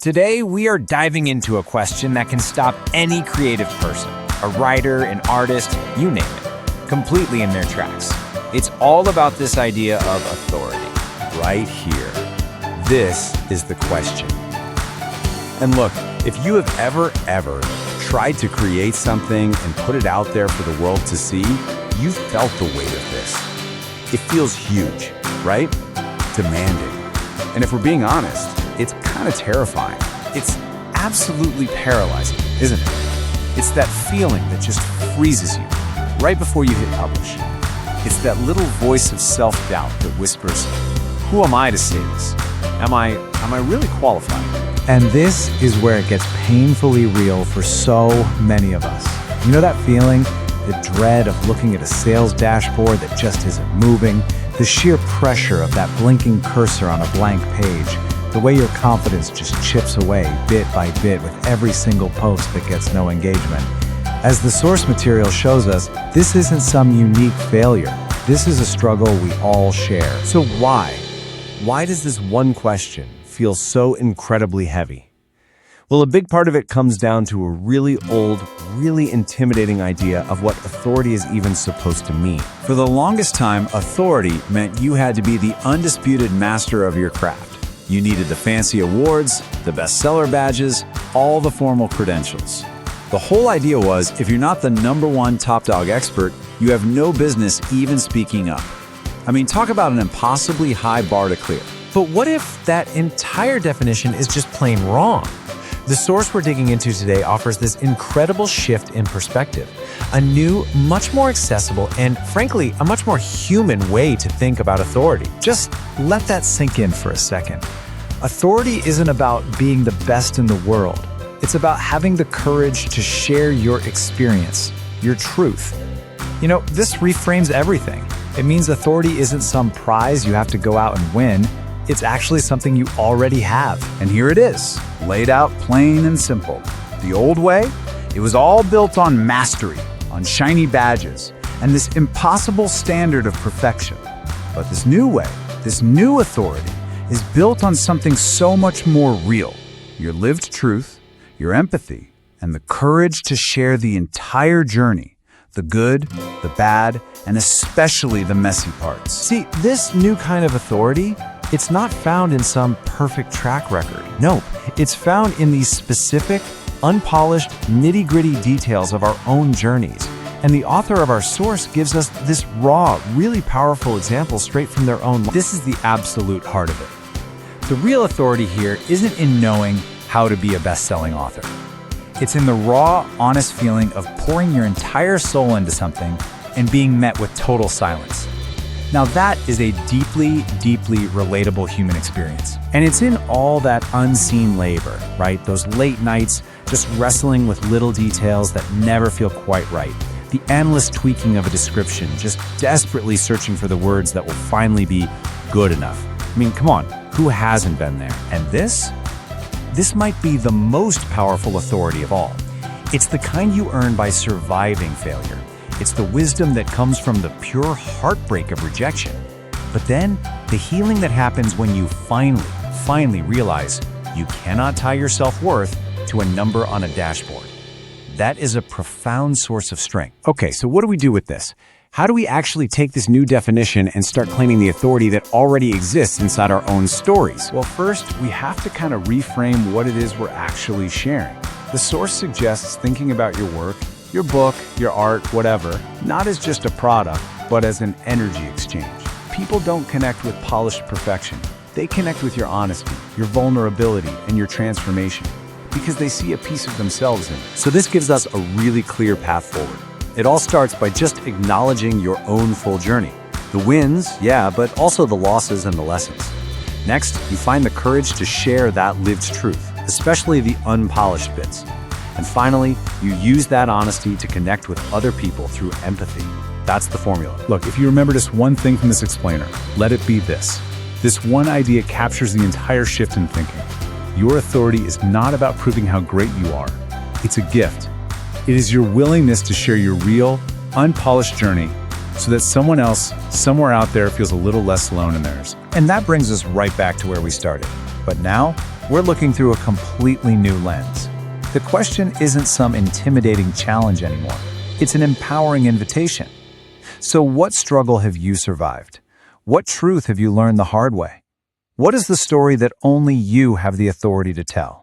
Today, we are diving into a question that can stop any creative person, a writer, an artist, you name it, completely in their tracks. It's all about this idea of authority. Right here. This is the question. And look, if you have ever tried to create something and put it out there for the world to see, you've felt the weight of this. It feels huge, right? Demanding. And if we're being honest, it's kind of terrifying. It's absolutely paralyzing, isn't it? It's that feeling that just freezes you right before you hit publish. It's that little voice of self-doubt that whispers, who am I to say this? Am I really qualified? And this is where it gets painfully real for so many of us. You know that feeling? The dread of looking at a sales dashboard that just isn't moving, the sheer pressure of that blinking cursor on a blank page, the way your confidence just chips away bit by bit with every single post that gets no engagement. As the source material shows us, this isn't some unique failure. This is a struggle we all share. So why? Why does this one question feel so incredibly heavy? Well, a big part of it comes down to a really old, really intimidating idea of what authority is even supposed to mean. For the longest time, authority meant you had to be the undisputed master of your craft. You needed the fancy awards, the bestseller badges, all the formal credentials. The whole idea was, if you're not the #1 top dog expert, you have no business even speaking up. I mean, talk about an impossibly high bar to clear. But what if that entire definition is just plain wrong? The source we're digging into today offers this incredible shift in perspective, a new, much more accessible, and frankly, a much more human way to think about authority. Just let that sink in for a second. Authority isn't about being the best in the world. It's about having the courage to share your experience, your truth. You know, this reframes everything. It means authority isn't some prize you have to go out and win. It's actually something you already have. And here it is, laid out plain and simple. The old way, it was all built on mastery, on shiny badges, and this impossible standard of perfection. But this new way, this new authority, is built on something so much more real. Your lived truth, your empathy, and the courage to share the entire journey, the good, the bad, and especially the messy parts. See, this new kind of authority, it's not found in some perfect track record. No, it's found in these specific, unpolished, nitty-gritty details of our own journeys. And the author of our source gives us this raw, really powerful example straight from their own life. This is the absolute heart of it. The real authority here isn't in knowing how to be a best-selling author. It's in the raw, honest feeling of pouring your entire soul into something and being met with total silence. Now that is a deeply, deeply relatable human experience. And it's in all that unseen labor, right? Those late nights just wrestling with little details that never feel quite right. The endless tweaking of a description, just desperately searching for the words that will finally be good enough. I mean, come on, who hasn't been there? And this might be the most powerful authority of all. It's the kind you earn by surviving failure. It's the wisdom that comes from the pure heartbreak of rejection. But then, the healing that happens when you finally realize you cannot tie your self-worth to a number on a dashboard. That is a profound source of strength. Okay, so what do we do with this? How do we actually take this new definition and start claiming the authority that already exists inside our own stories? Well, first, we have to kind of reframe what it is we're actually sharing. The source suggests thinking about your work, your book, your art, whatever, not as just a product, but as an energy exchange. People don't connect with polished perfection. They connect with your honesty, your vulnerability, and your transformation, because they see a piece of themselves in it. So this gives us a really clear path forward. It all starts by just acknowledging your own full journey. The wins, yeah, but also the losses and the lessons. Next, you find the courage to share that lived truth, especially the unpolished bits. And finally, you use that honesty to connect with other people through empathy. That's the formula. Look, if you remember just one thing from this explainer, let it be this. This one idea captures the entire shift in thinking. Your authority is not about proving how great you are. It's a gift. It is your willingness to share your real, unpolished journey so that someone else, somewhere out there, feels a little less alone in theirs. And that brings us right back to where we started. But now, we're looking through a completely new lens. The question isn't some intimidating challenge anymore. It's an empowering invitation. So what struggle have you survived? What truth have you learned the hard way? What is the story that only you have the authority to tell?